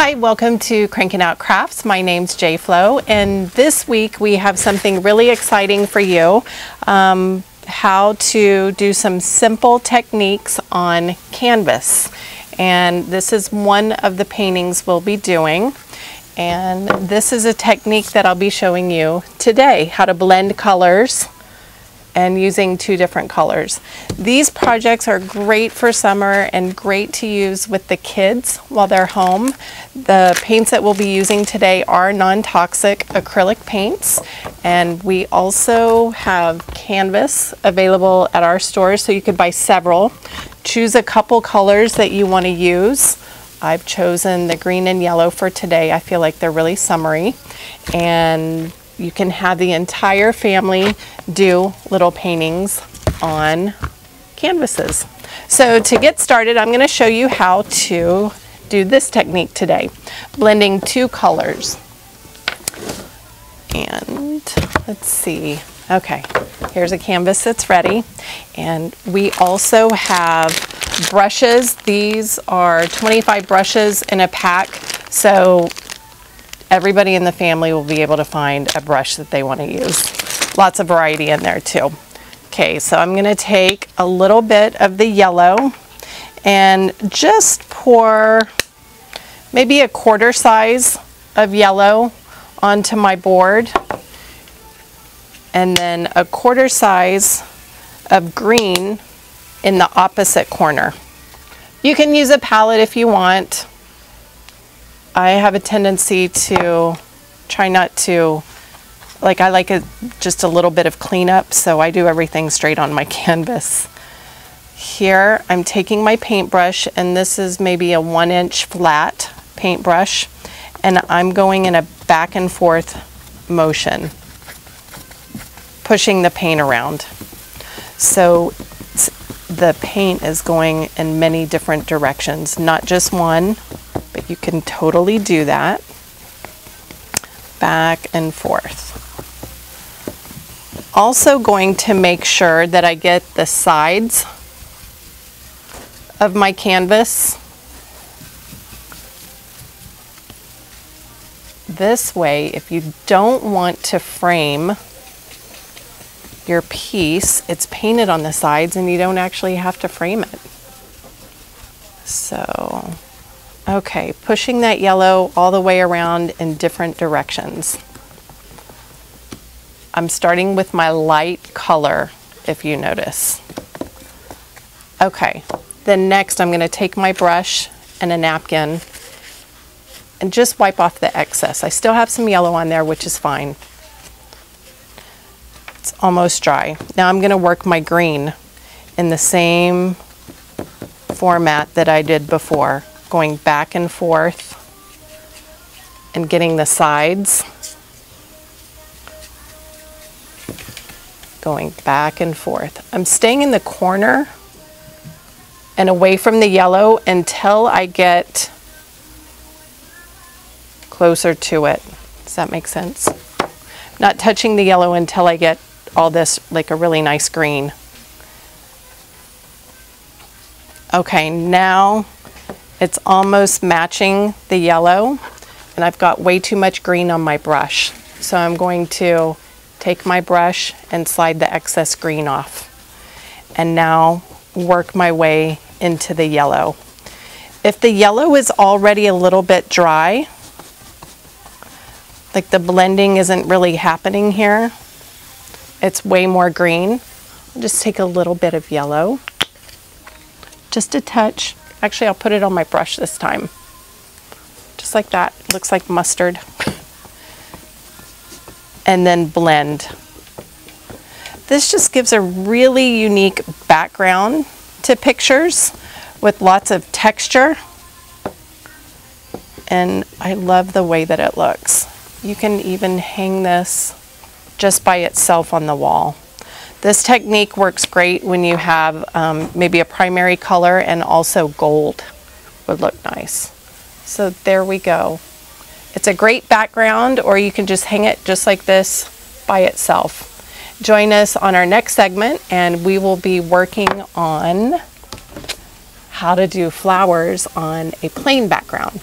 Hi, welcome to Crankin Out Crafts. My name's JFlo, and this week we have something really exciting for you. How to do some simple techniques on canvas. And this is one of the paintings we'll be doing. And this is a technique that I'll be showing you today, how to blend colors and using two different colors. These projects are great for summer and great to use with the kids while they're home. The paints that we'll be using today are non-toxic acrylic paints, and we also have canvas available at our store, so you could buy several. Choose a couple colors that you want to use. I've chosen the green and yellow for today. I feel like they're really summery, and you can have the entire family do little paintings on canvases. So to get started, I'm going to show you how to do this technique today, blending two colors. And let's see. Okay, here's a canvas that's ready. And we also have brushes. These are 25 brushes in a pack. So everybody in the family will be able to find a brush that they want to use. Lots of variety in there too. Okay, so I'm going to take a little bit of the yellow and just pour maybe a quarter size of yellow onto my board, and then a quarter size of green in the opposite corner. You can use a palette if you want. I have a tendency to try not to, I like it just a little bit of cleanup, so I do everything straight on my canvas. Here I'm taking my paintbrush, and this is maybe a 1-inch flat paintbrush, and I'm going in a back and forth motion, pushing the paint around. So the paint is going in many different directions, not just one, but you can totally do that. Back and forth. Also going to make sure that I get the sides of my canvas this way. If you don't want to frame your piece, it's painted on the sides and you don't actually have to frame it. So okay, pushing that yellow all the way around in different directions. I'm starting with my light color, if you notice. Okay, then next I'm going to take my brush and a napkin and just wipe off the excess. I still have some yellow on there, which is fine. It's almost dry. Now I'm going to work my green in the same format that I did before, going back and forth and getting the sides, going back and forth. I'm staying in the corner and away from the yellow until I get closer to it. Does that make sense? Not touching the yellow until I get all this like a really nice green. Okay, now it's almost matching the yellow, and I've got way too much green on my brush. So I'm going to take my brush and slide the excess green off, and now work my way into the yellow. If the yellow is already a little bit dry, like the blending isn't really happening here, it's way more green, I'll just take a little bit of yellow, just a touch. Actually, I'll put it on my brush this time. Just like that. It looks like mustard. And then blend. This just gives a really unique background to pictures with lots of texture. And I love the way that it looks. You can even hang this just by itself on the wall. This technique works great when you have maybe a primary color, and also gold would look nice. So there we go. It's a great background, or you can just hang it just like this by itself. Join us on our next segment, and we will be working on how to do flowers on a plain background.